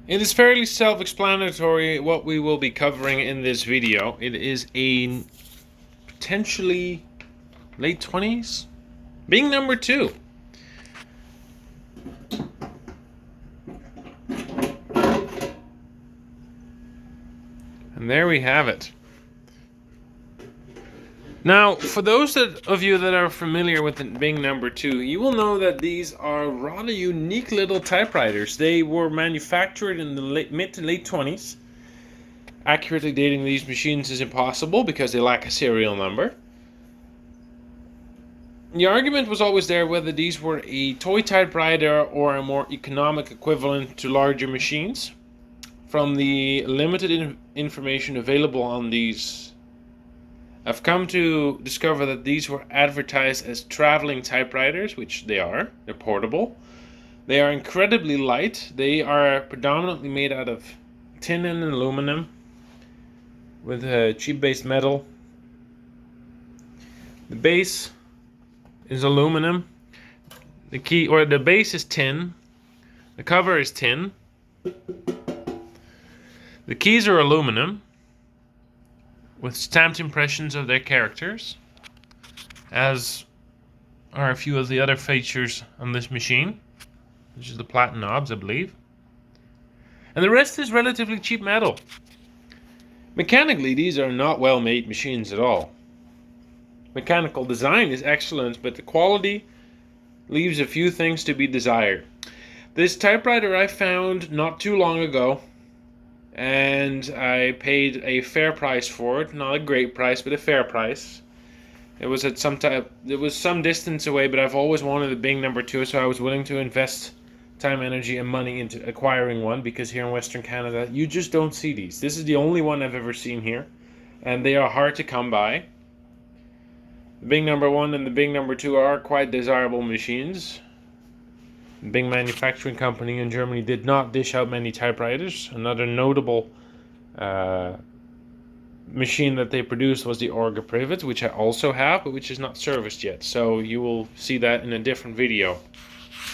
It is fairly self-explanatory what we will be covering in this video. It is a potentially late 20s Bing No.2. And there we have it. Now, for those of you that are familiar with the Bing No.2, you will know that these are rather unique little typewriters. They were manufactured in the mid to late 20s. Accurately dating these machines is impossible because they lack a serial number. The argument was always there whether these were a toy typewriter or a more economic equivalent to larger machines. From the limited information available on these, I've come to discover that these were advertised as traveling typewriters, which they are. They're portable. They are incredibly light. They are predominantly made out of tin and aluminum with a cheap-based metal. The base is aluminum. The base is tin. The cover is tin. The keys are aluminum with stamped impressions of their characters, as are a few of the other features on this machine, which is the platen knobs, I believe. And the rest is relatively cheap metal. Mechanically, these are not well-made machines at all. Mechanical design is excellent, but the quality leaves a few things to be desired. This typewriter I found not too long ago, and I paid a fair price for it. Not a great price, but a fair price. It was at some distance away, but I've always wanted a Bing No.2, so I was willing to invest time, energy, and money into acquiring one, because here in Western Canada, you just don't see these. This is the only one I've ever seen here, and they are hard to come by. The Bing No.1 and the Bing No.2 are quite desirable machines. The Bing Manufacturing Company in Germany did not dish out many typewriters. Another notable machine that they produced was the Orga Privet, which I also have, but which is not serviced yet. So you will see that in a different video.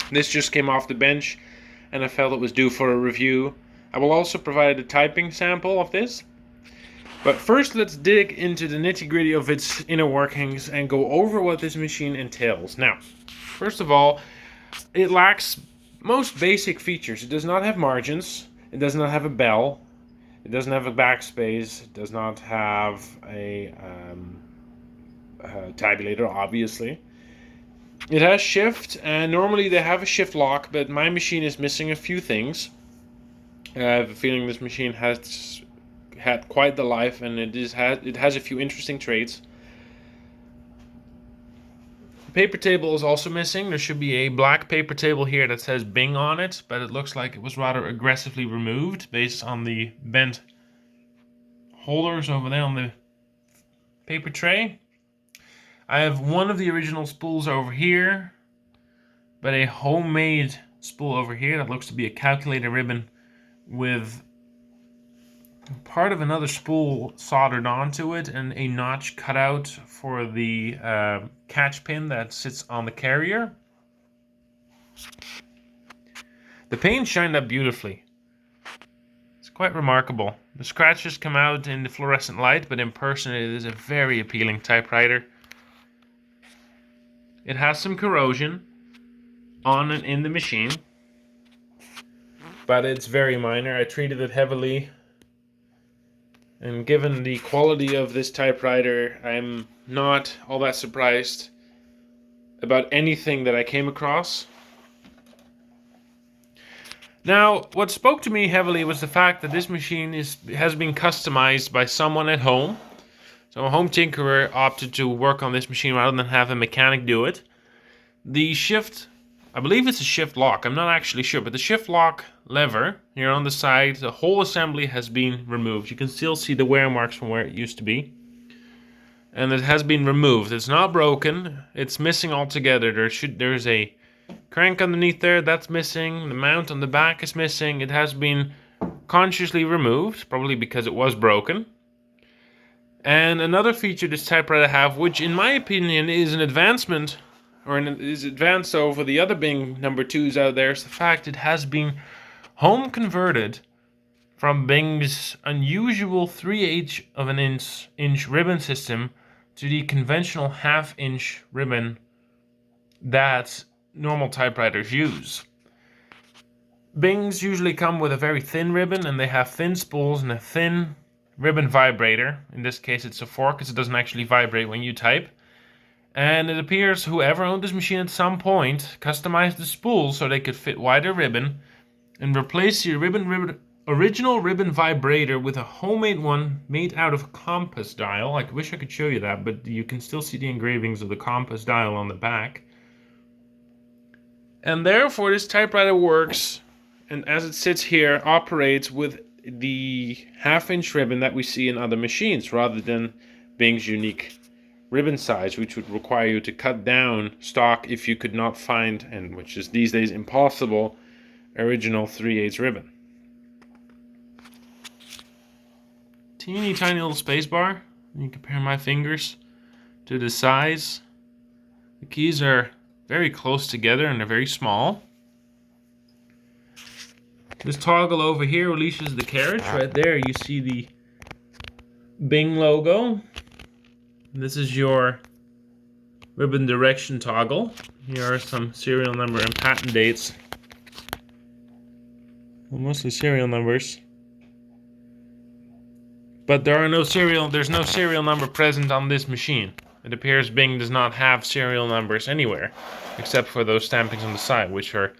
This just came off the bench, and I felt it was due for a review. I will also provide a typing sample of this. But first, let's dig into the nitty-gritty of its inner workings and go over what this machine entails. Now, first of all, it lacks most basic features. It does not have margins. It does not have a bell. It doesn't have a backspace. It does not have a tabulator, obviously. It has shift, and normally they have a shift lock, but my machine is missing a few things. I have a feeling this machine has had quite the life, and it has a few interesting traits. The paper table is also missing. There should be a black paper table here that says Bing on it, but it looks like it was rather aggressively removed based on the bent holders over there on the paper tray. I have one of the original spools over here, but a homemade spool over here that looks to be a calculator ribbon with part of another spool soldered onto it and a notch cut out for the catch pin that sits on the carrier. The paint shined up beautifully. It's quite remarkable. The scratches come out in the fluorescent light, but in person it is a very appealing typewriter. It has some corrosion on and in the machine, but it's very minor. I treated it heavily. And given the quality of this typewriter, I'm not all that surprised about anything that I came across. Now, what spoke to me heavily was the fact that this machine has been customized by someone at home. So a home tinkerer opted to work on this machine rather than have a mechanic do it. The shift, I believe it's a shift lock, I'm not actually sure, but the shift lock lever here on the side, the whole assembly has been removed. You can still see the wear marks from where it used to be. And it has been removed. It's not broken, it's missing altogether. There's a crank underneath there, that's missing. The mount on the back is missing. It has been consciously removed, probably because it was broken. And another feature this typewriter have, which in my opinion is an advancement, or is advanced over the other Bing No.2s out there, is the fact it has been home converted from Bing's unusual 3/8 of an inch ribbon system to the conventional 1/2 inch ribbon that normal typewriters use. Bings usually come with a very thin ribbon, and they have thin spools and a thin ribbon vibrator. In this case it's a fork, because it doesn't actually vibrate when you type. And it appears whoever owned this machine at some point customized the spool so they could fit wider ribbon and replace your original ribbon vibrator with a homemade one made out of a compass dial. I wish I could show you that, but you can still see the engravings of the compass dial on the back. And therefore this typewriter works, and as it sits here, operates with the 1/2 inch ribbon that we see in other machines, rather than Bing's unique ribbon size, which would require you to cut down stock if you could not find, and which is these days impossible, original 3/8 ribbon. Teeny tiny little space bar. You compare my fingers to the size. The keys are very close together and they're very small. This toggle over here releases the carriage. Right there you see the Bing logo. This is your ribbon direction toggle. Here are some serial number and patent dates. Well, mostly serial numbers. But there's no serial number present on this machine. It appears Bing does not have serial numbers anywhere, except for those stampings on the side, which are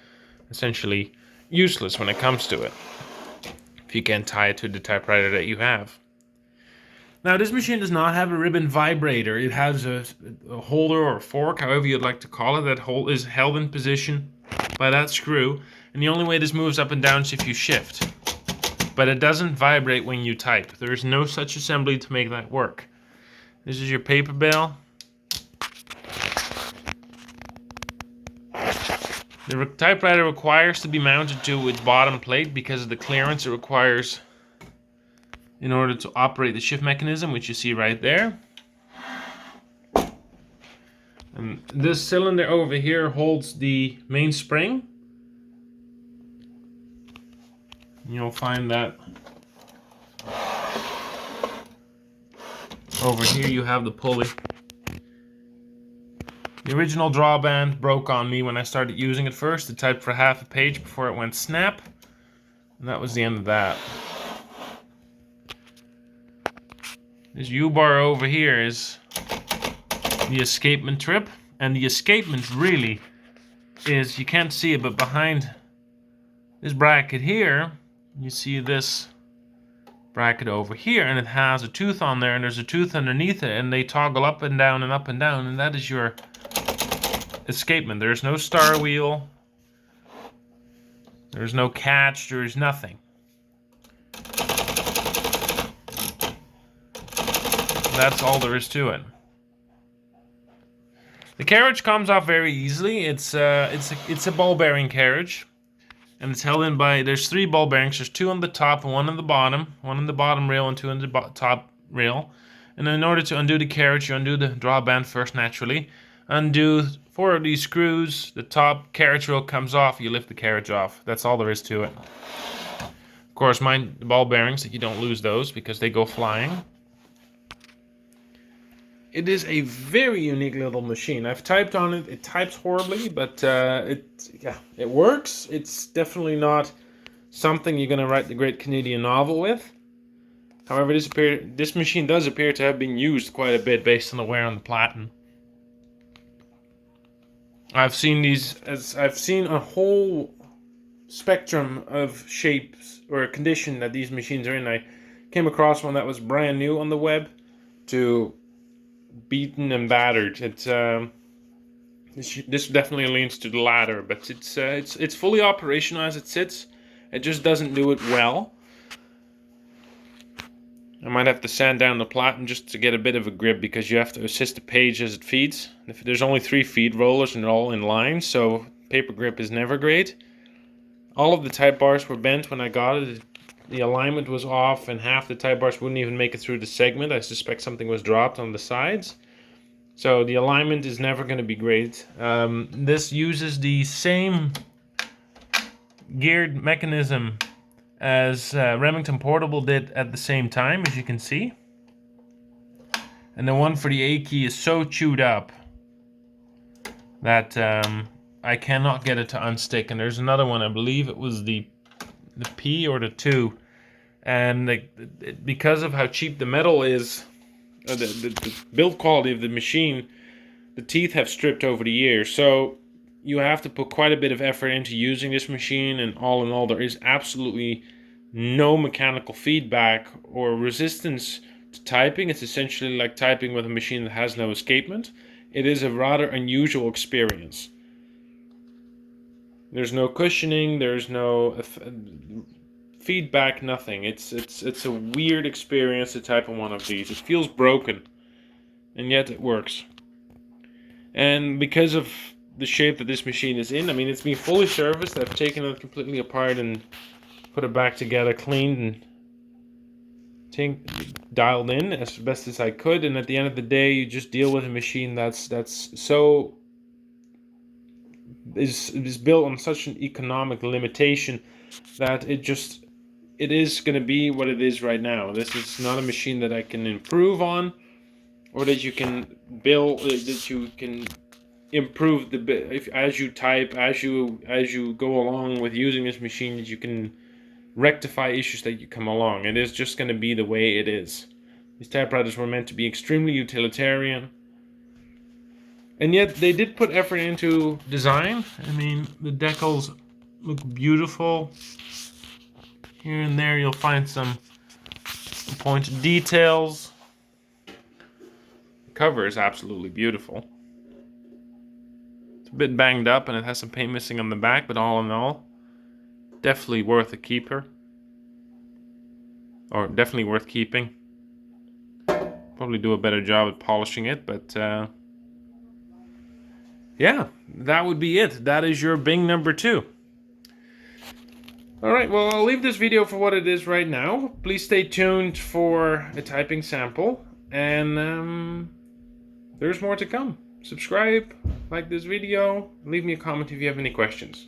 essentially useless when it comes to it, if you can't tie it to the typewriter that you have. Now, this machine does not have a ribbon vibrator. It has a holder or a fork, however you'd like to call it, that is held in position by that screw, and the only way this moves up and down is if you shift. But it doesn't vibrate when you type. There is no such assembly to make that work. This is your paper bale. The typewriter requires to be mounted to its bottom plate because of the clearance it requires in order to operate the shift mechanism, which you see right there. And this cylinder over here holds the main spring. You'll find that over here you have the pulley. The original drawband broke on me when I started using it first. It typed for half a page before it went snap, and that was the end of that. This U-bar over here is the escapement trip, and the escapement really is, you can't see it, but behind this bracket here you see this bracket over here, and it has a tooth on there, and there's a tooth underneath it, and they toggle up and down and up and down, and that is your escapement. There's no star wheel, there's no catch, there's nothing. That's all there is to it. The carriage comes off very easily. It's a ball bearing carriage, and it's held in by, there's 3 ball bearings. There's 2 on the top and 1 on the bottom. 1 on the bottom rail and 2 on the top rail. And in order to undo the carriage, you undo the drawband first naturally. Undo 4 of these screws. The top carriage rail comes off. You lift the carriage off. That's all there is to it. Of course, mind the ball bearings that you don't lose those because they go flying. It is a very unique little machine. I've typed on it. It types horribly, but it works. It's definitely not something you're going to write the Great Canadian Novel with. However, this machine does appear to have been used quite a bit based on the wear on the platen. I've seen a whole spectrum of shapes or condition that these machines are in. I came across one that was brand new on the web to beaten and battered. This definitely leans to the latter, but it's fully operational as it sits. It just doesn't do it well. I might have to sand down the platen just to get a bit of a grip, because you have to assist the page as it feeds. If there's only 3 feed rollers and they're all in line, so paper grip is never great. All of the type bars were bent when I got it. The alignment was off, and half the type bars wouldn't even make it through the segment. I suspect something was dropped on the sides. So the alignment is never going to be great. This uses the same geared mechanism as Remington Portable did at the same time, as you can see. And the one for the A key is so chewed up that I cannot get it to unstick. And there's another one, I believe it was the P or the 2. And because of how cheap the metal is, the build quality of the machine, the teeth have stripped over the years. So you have to put quite a bit of effort into using this machine, and all in all, there is absolutely no mechanical feedback or resistance to typing. It's essentially like typing with a machine that has no escapement. It is a rather unusual experience. There's no cushioning, there's no feedback, nothing. It's a weird experience to type on one of these. It feels broken, and yet it works. And because of the shape that this machine is in, I mean, it's been fully serviced. I've taken it completely apart and put it back together, cleaned and dialed in as best as I could. And at the end of the day, you just deal with a machine that's so is built on such an economic limitation that it is going to be what it is right now. This is not a machine that I can improve on, or that you can build, that you can improve as you type, as you go along with using this machine, that you can rectify issues that you come along. It is just going to be the way it is. These typewriters were meant to be extremely utilitarian, and yet they did put effort into design. I mean, the decals look beautiful. Here and there you'll find some pointed details. The cover is absolutely beautiful. It's a bit banged up and it has some paint missing on the back, but all in all, definitely worth a keeper. Or definitely worth keeping. Probably do a better job at polishing it, but yeah, that would be it. That is your Bing #2. Alright, well, I'll leave this video for what it is right now. Please stay tuned for a typing sample, and there's more to come. Subscribe, like this video, leave me a comment if you have any questions.